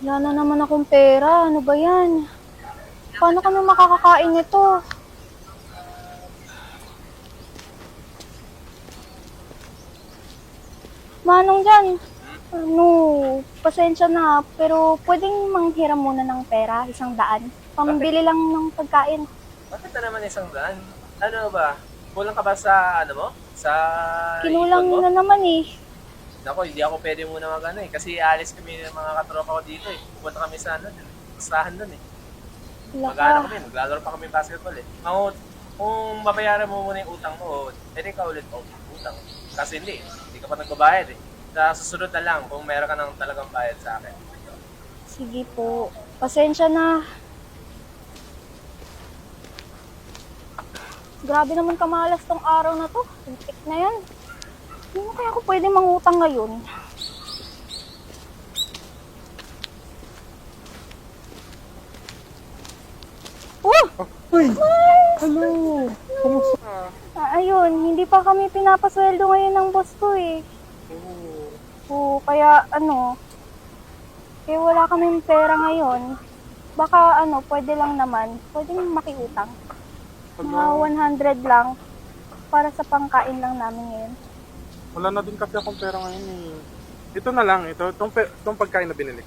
Wala na naman akong pera. Ano ba yan? Paano kami makakakain nito? Manong dyan. Ano, pasensya na. Pero pwedeng manghiram muna ng pera, 100. Pambili lang ng pagkain. Bakit na naman 100? Ano ba? Kulang ka ba sa ano mo? Sa Kinulang ipon mo? na naman eh. Nako, hindi ako pwede muna mag ano eh. Kasi alis kami ng mga katropa ko dito eh. Pupunta kami sa ano dun eh. Bastahan dun eh. Wala ka. Mag-ano kami, maglalaro pa kami basketball eh. Kung babayaran mo muna yung utang mo, pwede ka ulit utang. Kasi hindi ka pa nagbabayad eh. Sa susunod na lang kung meron ka ng talagang bayad sa akin. Sige po. Pasensya na. Grabe naman kamalas tong araw na to. Tintik na yan. Hindi mo kaya ako pwede mangutang ngayon. Oh! Uy! Hello! Kumusta? Ayun, hindi pa kami pinapasweldo ngayon ng boss ko eh. Oo, kaya kaya wala kaming pera ngayon. Baka pwede lang naman, pwedeng makiutang. Mga 100 lang para sa pangkain lang namin ngayon. Wala na din kasi akong pera ngayon eh. Ito na lang, itong pagkain na binili.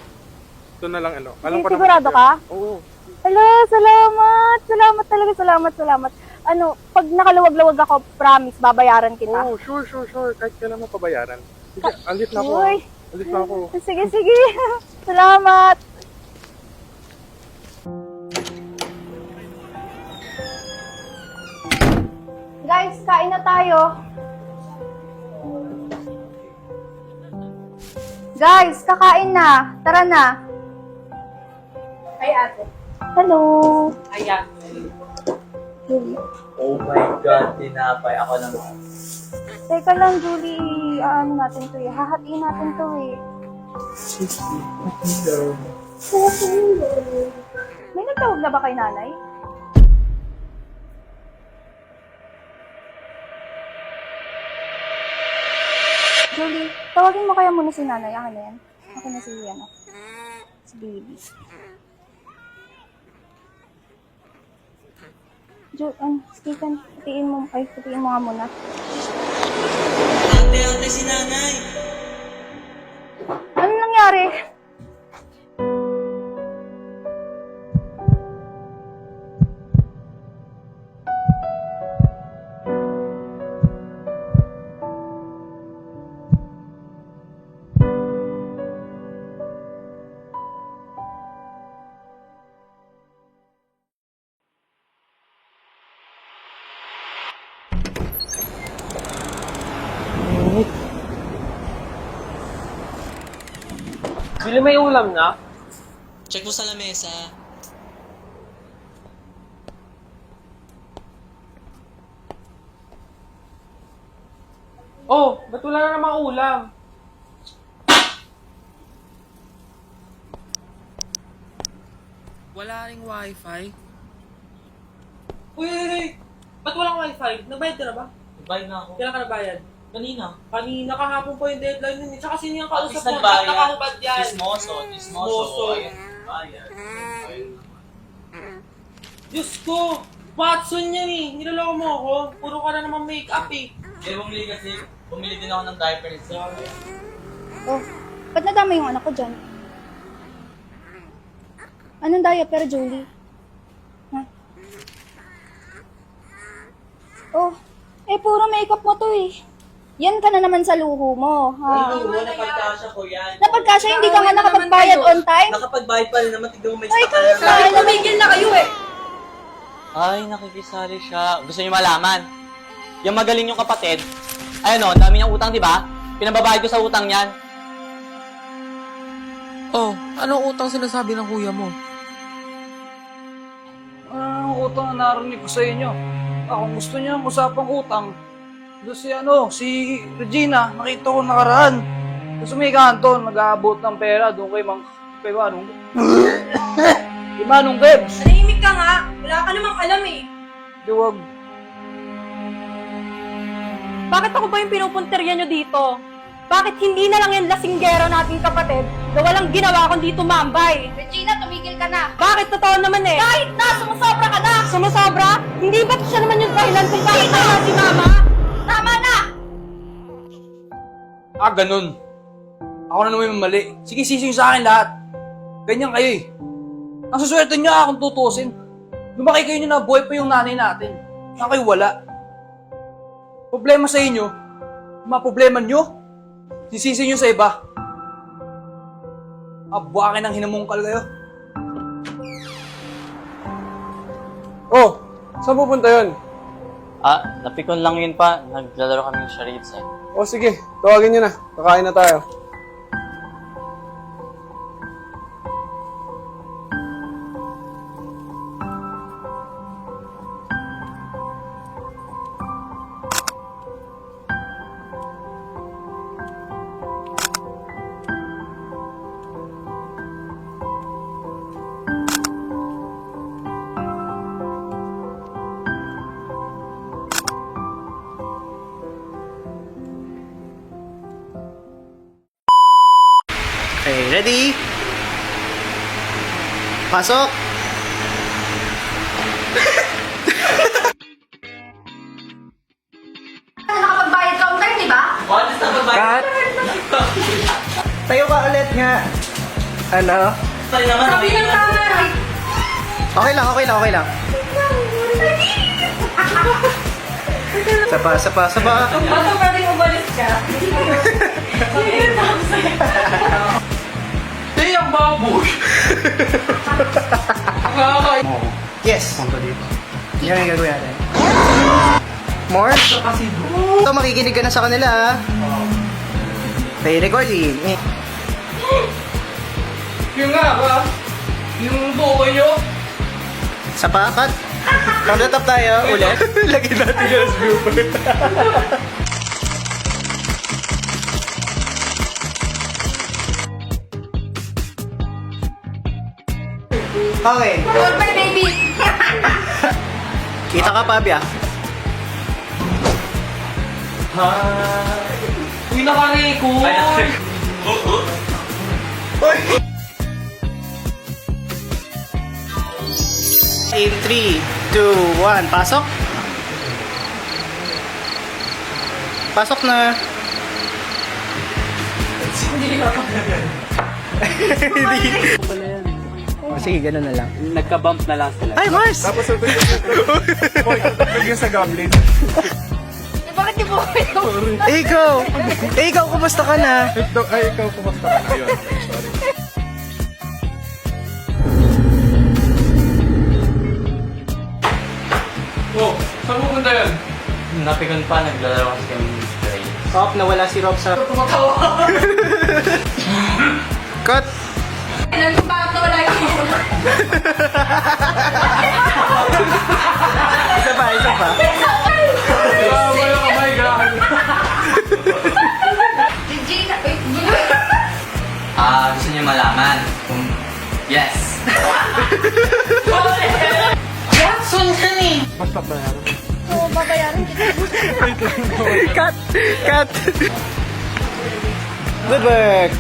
Ito na lang, ano. Alam ko na Sigurado kasi- ka? Oo. Hello, salamat! Salamat talaga, salamat. Pag nakaluwag-luwag ako, promise, babayaran kita. Oo, sure. Kahit kailan mo pabayaran. Sige, alis na ako. Uy. Alis na ako. Sige. Salamat! Guys, kain na tayo. Guys, kakain na. Tara na. Ay, ate. Hello. Ayan. Oh my God, tinapay ako naman. Teka lang, Julie. Ano natin to eh. Hahatiin natin to eh. May nagtawag na ba kay nanay? Julie, tawagin mo kaya muna si nanay. Ano yan? Ako na si si baby. Stephen, putiin mo nga muna. Ate, si nanay! Ano nangyari? Bili may ulam na? Check mo sa lamesa. Oh, ba't wala na namang ulam? Wala ring wifi. Uy! Ba't walang wifi? Nagbayad ka na ba? Nagbayad na ako. Kailan ka nabayad? Kanina. Kanina kahapon po yung deadline nun. Tsaka sino yung At kausap least mo? nagbayad. Nakakubad yan. Chismoso. Chismoso. Ayun, bayad. Ayun. Diyos ko! Watson yan eh. Niloloko mo ako. Puro ka na naman make-up eh. Kaya bumili kasi, bumili din ako ng diaper. Sorry. Oh, ba't nadama yung anak ko dyan? Anong diaper, Julie? Ha? Oh, puro makeup mo to eh. Yan ka na naman sa luho mo, ha? Ano mo, napagkasya ko yan. Napagkasya, hindi ka nga nakapagbayad on time? Nakapagbayad pa rin naman, tignan mo may Ay, stock ka kahit na, Tumigil na kayo eh! Ay, nakikisali siya. Gusto niyo malaman? Yung magaling yung kapatid, ayun o, ang dami niyang utang, di ba? Pinababayad ko sa utang niyan. Oh, anong utang sinasabi ng kuya mo? Anong utang na narinig ko sa inyo? Kung gusto niya usapang utang, doon si Regina, nakita ko nakaraan. Gusto may kanton, nag-aabot ng pera doon kay Manong. Kay Manong Gebs. Nanahimik ka nga. Wala ka namang alam eh. Di wag. Bakit ako ba yung pinupunterya nyo dito? Bakit hindi na lang yung lasinggero nating kapatid na walang ginawa kundi tumambay? Regina, tumigil ka na. Bakit totoo naman eh? Kahit na, sumusobra ka na. Sumusobra? Hindi ba't siya naman yung dahilan kung bakit tama si mama? Tama na. Ganun. Ako na naman yung mali. Sige, sisi nyo sa akin lahat. Ganyan kayo eh. Ang suswerte nyo akong tutusin. Lumaki kayo nyo na buhay pa yung nanay natin. Saan kayo wala? Problema sa inyo, mga problema nyo, sisisi nyo sa iba. Buwakin ng hinamungkal kayo. Oh, saan pupunta yun? Napikon lang yun pa. Naglalaro kami ng charades eh. Oh, sige. Tawagin nyo na. Kakain na tayo. Okay, ready? Pasok! Nakapagbayad ka on time, di ba? Cut! Tayo ka ulit nga. Ano? Sorry naman, Sabi ng tama, right? Okay lang. Sapa. Bato pwedeng umalis ka. Ang baboy! Yes! Yan ang gagawin natin. More? Ito, makikinig ka na sa kanila, ha? Play recording. Yung nga ba? Yung buko nyo? Sapa, cut. Count the top tayo. Ulit. Lagyan natin yung blooper. Okay. Goodbye, baby. Kita ka, Pabia. Uy, nakarecord! In 3, 2, 1, pasok. Pasok na. Oh, sige, ganun na lang. Nagka-bump na lang sila. Ay, Mars! Tapos ito yung sa goblin. Bakit di mo kayo? Ikaw, kumusta ka na? Ikaw, kumusta ka na? Ayun, sorry. Oh, saan pupunta yan? Napikon pa, naglalaro kasi kami ng charades. Stop, nawala si Rob sa... Cut! Ilan kung bakit nawala yung Isa pa. Wala ka, my God! Regina, Gusto niyo malaman kung... Yes! Watson ka ni. Basta bayaran. Oo, babayaran kita. Cut! Good work!